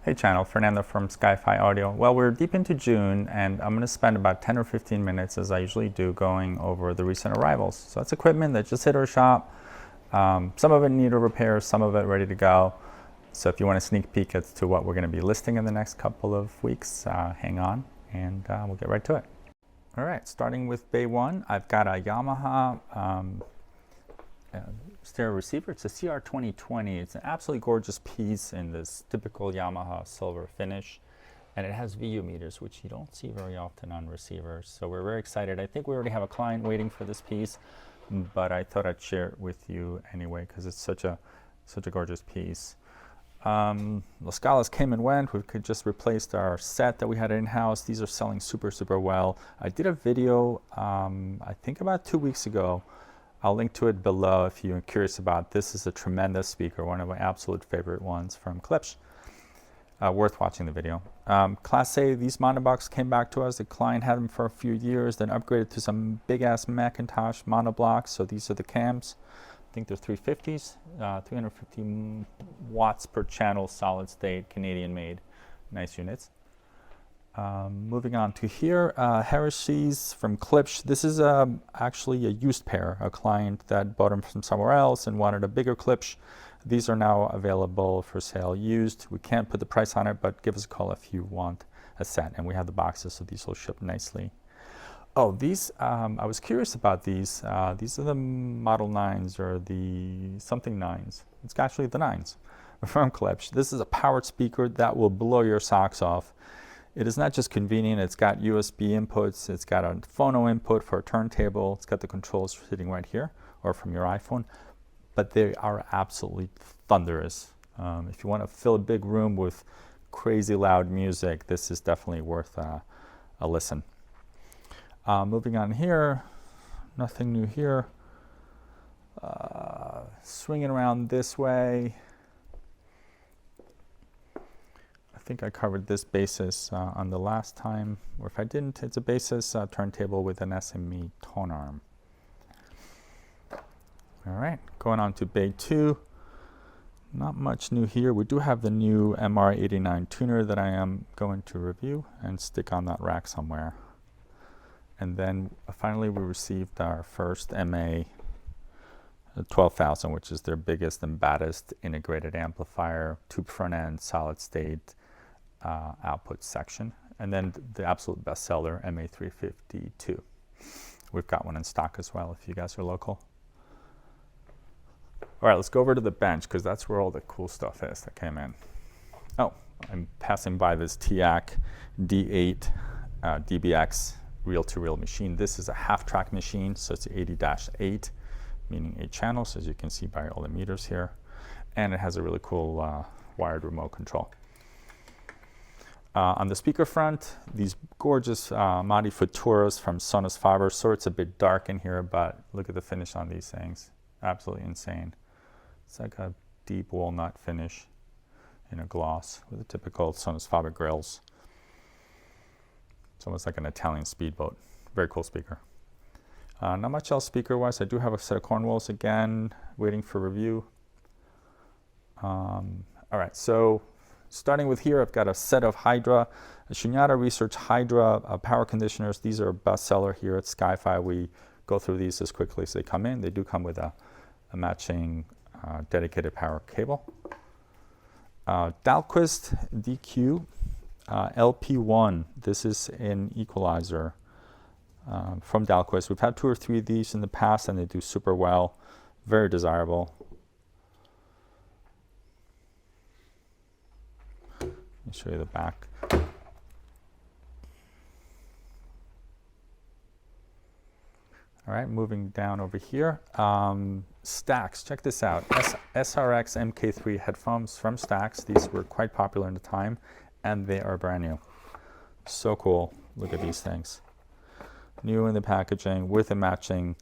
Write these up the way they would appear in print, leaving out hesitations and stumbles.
Hey channel, Fernando from SkyFi Audio. Well, we're deep into June and I'm going to spend about 10 or 15 minutes, as I usually do, going over the recent arrivals. So that's equipment that just hit our shop. Some of it needed repair, some of it ready to go. So if you want a sneak peek as to what we're going to be listing in the next couple of weeks, hang on and we'll get right to it. All right, starting with bay one, I've got a Yamaha stereo receiver. It's a CR2020. It's an absolutely gorgeous piece in this typical Yamaha silver finish, and it has VU meters, which you don't see very often on receivers. So we're very excited. I think we already have a client waiting for this piece, but I thought I'd share it with you anyway because it's such a gorgeous piece. La Scalas came and went. We could just replaced our set that we had in-house. These are selling super well. I did a video I think about 2 weeks ago. I'll link to it below if you're curious about this. Is a tremendous speaker, one of my absolute favorite ones from Klipsch. Worth watching the video. Class A, these monoblocks came back to us. The client had them for a few years, then upgraded to some big-ass McIntosh monoblocks. So these are the cams. I think they're 350s, 350 watts per channel, solid state, Canadian made. Nice units. Moving on to here, Heresies from Klipsch. This is actually a used pair, a client that bought them from somewhere else and wanted a bigger Klipsch. These are now available for sale used. We can't put the price on it, but give us a call if you want a set. And we have the boxes, so these will ship nicely. Oh, these, I was curious about these. These are the Model 9s or the something 9s. It's actually the 9s from Klipsch. This is a powered speaker that will blow your socks off. It is not just convenient, it's got USB inputs, it's got a phono input for a turntable, it's got the controls sitting right here, or from your iPhone, but they are absolutely thunderous. If you want to fill a big room with crazy loud music, this is definitely worth a listen. Moving on here, nothing new here. Swinging around this way. I think I covered this basis on the last time, or if I didn't, it's a basis turntable with an SME tone arm. All right, going on to bay 2. Not much new here. We do have the new MR89 tuner that I am going to review and stick on that rack somewhere. And then finally we received our first MA 12,000, which is their biggest and baddest integrated amplifier, tube front end, solid state, output section, and then the absolute bestseller MA352. We've got one in stock as well if you guys are local. All right, let's go over to the bench because that's where all the cool stuff is that came in. Oh, I'm passing by this TIAC D8 DBX reel-to-reel machine. This is a half-track machine, so it's 80-8, meaning 8 channels, as you can see by all the meters here, and it has a really cool wired remote control. On the speaker front, these gorgeous Madi Futuras from Sonos Faber. So it's a bit dark in here, but look at the finish on these things. Absolutely insane. It's like a deep walnut finish in a gloss with the typical Sonos Faber grills. It's almost like an Italian speedboat. Very cool speaker. Not much else speaker-wise. I do have a set of Cornwalls again, waiting for review. All right, so starting with here, I've got a set of Hydra, Shunyata Research Hydra power conditioners. These are a bestseller here at SkyFi. We go through these as quickly as they come in. They do come with a matching dedicated power cable. Dahlquist DQ LP1. This is an equalizer from Dahlquist. We've had 2 or 3 of these in the past, and they do super well. Very desirable. Let me show you the back. All right, moving down over here. Stax, check this out. SRX MK3 headphones from Stax. These were quite popular in the time, and they are brand new. So cool. Look at these things. New in the packaging with a matching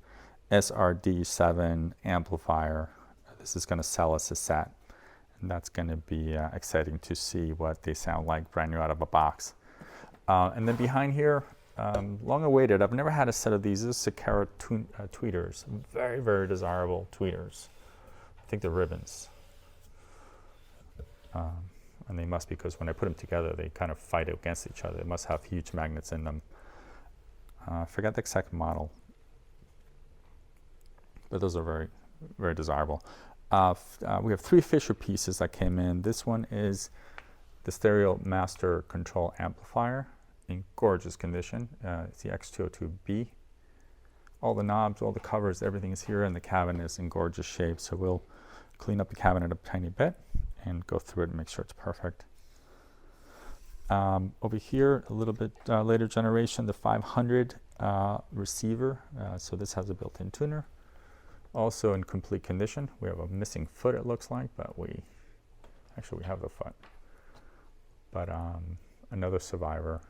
SRD7 amplifier. This is going to sell us a set. And that's going to be exciting to see what they sound like brand new out of a box. And then behind here, long awaited. I've never had a set of these. This is Sequerra tweeters. Very desirable tweeters. I think they're ribbons. And they must, because when I put them together, they kind of fight against each other. They must have huge magnets in them. I forget the exact model, but those are very, very desirable. We have 3 Fisher pieces that came in. This one is the Stereo Master Control Amplifier in gorgeous condition. It's the X202B. All the knobs, all the covers, everything is here, and the cabinet is in gorgeous shape. So we'll clean up the cabinet a tiny bit and go through it and make sure it's perfect. Over here, a little bit later generation, the 500 receiver. So this has a built-in tuner. Also in complete condition. We have a missing foot, it looks like, but we have the foot. But another survivor.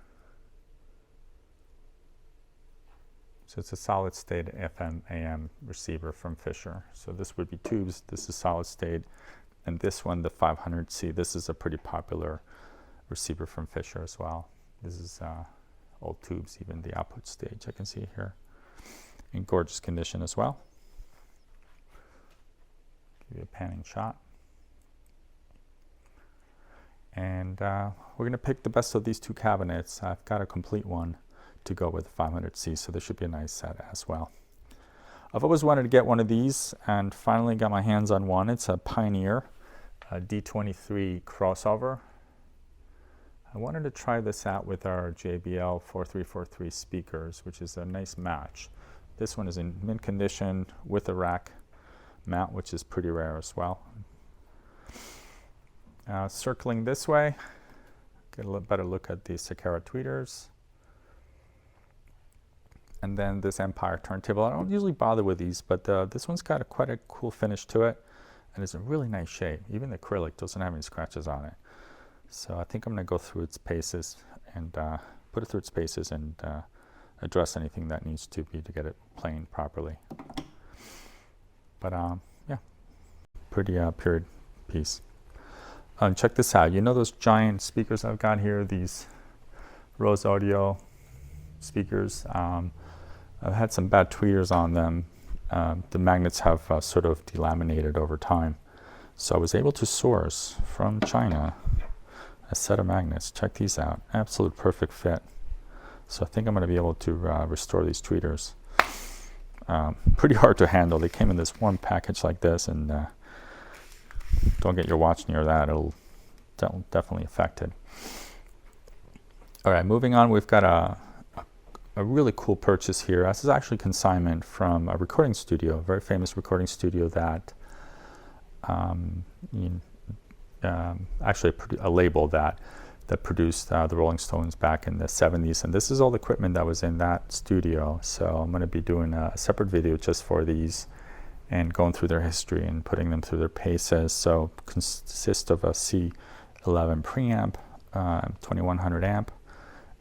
So it's a solid state FM AM receiver from Fisher. So this would be tubes. This is solid state. And this one, the 500C, this is a pretty popular receiver from Fisher as well. This is old tubes, even the output stage I can see here. In gorgeous condition as well. Give you a panning shot. And we're going to pick the best of these 2 cabinets. I've got a complete one to go with the 500C, so this should be a nice set as well. I've always wanted to get one of these and finally got my hands on one. It's a Pioneer D23 crossover. I wanted to try this out with our JBL 4343 speakers, which is a nice match. This one is in mint condition with a rack mount, which is pretty rare as well. Circling this way, get a little better look at the Sequerra tweeters. And then this Empire turntable. I don't usually bother with these, but this one's got quite a cool finish to it, and it's in really nice shape. Even the acrylic doesn't have any scratches on it. So I think I'm going to go through its paces and put it through its paces and address anything that needs to be to get it playing properly. But yeah, pretty period piece. Check this out. You know those giant speakers I've got here, these Rose Audio speakers? I've had some bad tweeters on them. The magnets have sort of delaminated over time. So I was able to source from China a set of magnets. Check these out. Absolute perfect fit. So I think I'm going to be able to restore these tweeters. Pretty hard to handle. They came in this one package like this, and don't get your watch near that. It'll definitely affect it. All right, moving on. We've got a really cool purchase here. This is actually consignment from a recording studio, a very famous recording studio that actually a label that produced the Rolling Stones back in the 70s. And this is all the equipment that was in that studio. So I'm going to be doing a separate video just for these and going through their history and putting them through their paces. So consists of a C11 preamp, 2100 amp.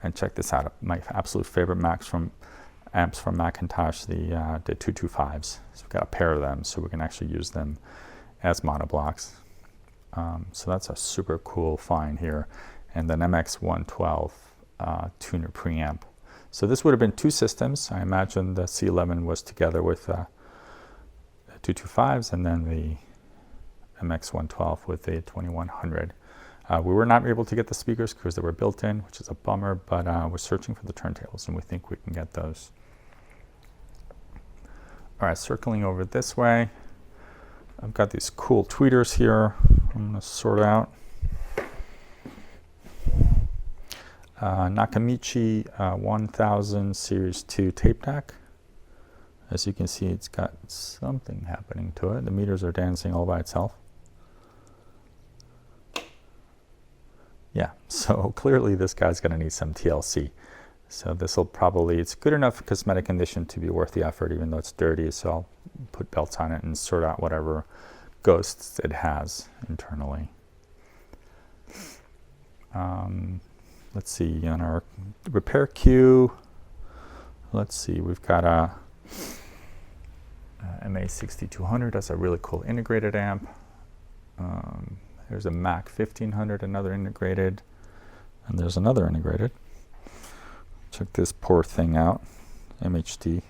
And check this out, my absolute favorite amps from McIntosh, the 225s. So we've got a pair of them, so we can actually use them as monoblocks. So that's a super cool find here. And then MX112 tuner preamp. So this would have been 2 systems. I imagine the C11 was together with the 225s, and then the MX112 with the 2100. We were not able to get the speakers because they were built in, which is a bummer, but we're searching for the turntables, and we think we can get those. All right, circling over this way, I've got these cool tweeters here. I'm going to sort out. Nakamichi 1000 Series 2 tape deck. As you can see, it's got something happening to it. The meters are dancing all by itself. Yeah, so clearly this guy's going to need some TLC. So this will probably, it's good enough cosmetic condition to be worth the effort, even though it's dirty. So I'll put belts on it and sort out whatever ghosts it has internally. Let's see, on our repair queue, let's see, we've got a MA6200. That's a really cool integrated amp. There's a Mac 1500, another integrated, and there's another integrated. Check this poor thing out, MHD.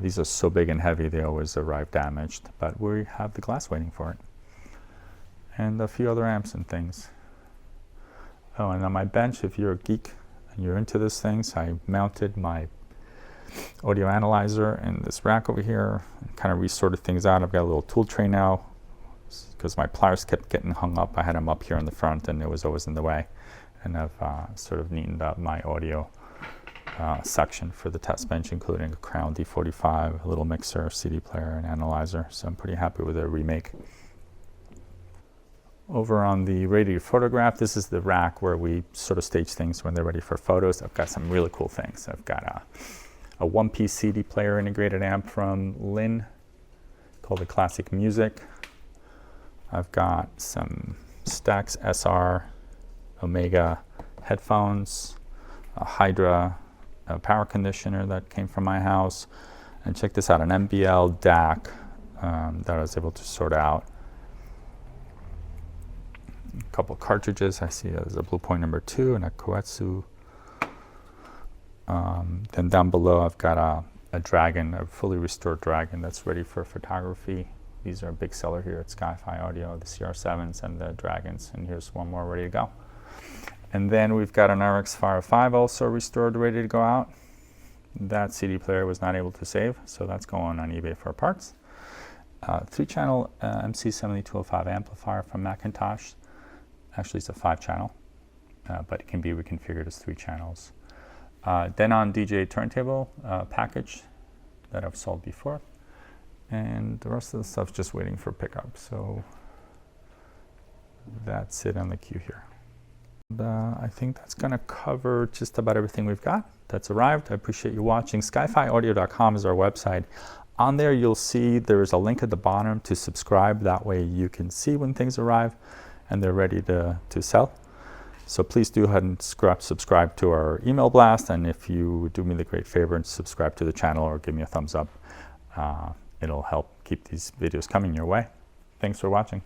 These are so big and heavy, they always arrive damaged, but we have the glass waiting for it. And a few other amps and things. Oh, and on my bench, if you're a geek and you're into these things, I mounted my audio analyzer in this rack over here and kind of resorted things out. I've got a little tool tray now because my pliers kept getting hung up. I had them up here in the front and it was always in the way. And I've sort of neatened up my audio section for the test bench, including a Crown D45, a little mixer, CD player, and analyzer. So I'm pretty happy with the remake. Over on the ready to photograph, this is the rack where we sort of stage things when they're ready for photos. I've got some really cool things. I've got a one-piece CD player integrated amp from Lin called the Classic Music. I've got some Stax SR Omega headphones, a Hydra power conditioner that came from my house, and check this out, an MBL DAC that I was able to sort out. A couple of cartridges. I see there's a Blue Point number 2 and a Koetsu. Then down below I've got a Dragon, a fully restored Dragon that's ready for photography. These are a big seller here at SkyFi Audio, the CR7s and the Dragons, and here's one more ready to go. And then we've got an RX Fire 5 also restored, ready to go out. That CD player was not able to save, so that's going on eBay for parts. 3-channel MC7205 amplifier from McIntosh. Actually, it's a 5-channel, but it can be reconfigured as 3 channels. Denon DJ turntable package that I've sold before. And the rest of the stuff's just waiting for pickup. So that's it on the queue here. And, I think that's going to cover just about everything we've got that's arrived. I appreciate you watching. SkyFiAudio.com is our website. On there, you'll see there's a link at the bottom to subscribe. That way you can see when things arrive and they're ready to sell. So please do go ahead and subscribe to our email blast. And if you do me the great favor and subscribe to the channel or give me a thumbs up, it'll help keep these videos coming your way. Thanks for watching.